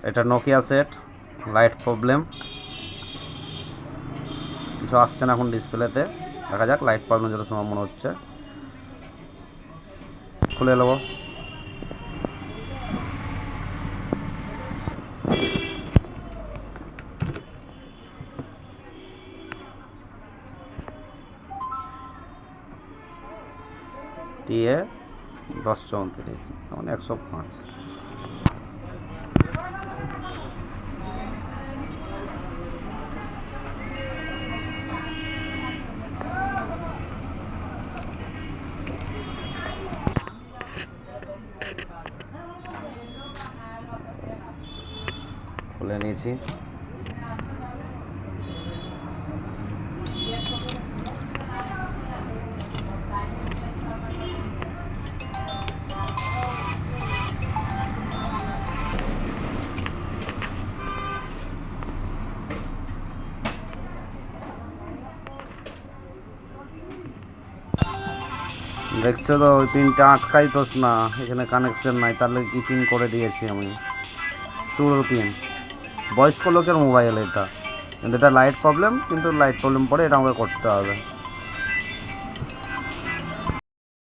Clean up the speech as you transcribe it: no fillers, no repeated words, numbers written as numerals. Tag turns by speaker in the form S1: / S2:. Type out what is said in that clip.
S1: এটা Nokia set, light problem, কিছু আসছে না এখন ডিসপ্লেতে। দেখা যাক, লাইট প্রবলেম যত সময় মনে হচ্ছে। খুলে নেব। টিএ 1034 মানে 105। খুলে নিয়েছি। দেখছো তো ওই পিনটা আটকাই তোস না, এখানে কানেকশন নাই, তাহলে কি পিন করে দিয়েছি আমি, শুরুর পিন। বয়স্ক লোকের মোবাইল এটা, কিন্তু এটা লাইট প্রবলেম, কিন্তু লাইট প্রবলেম পরে এটা আমাকে করতে হবে।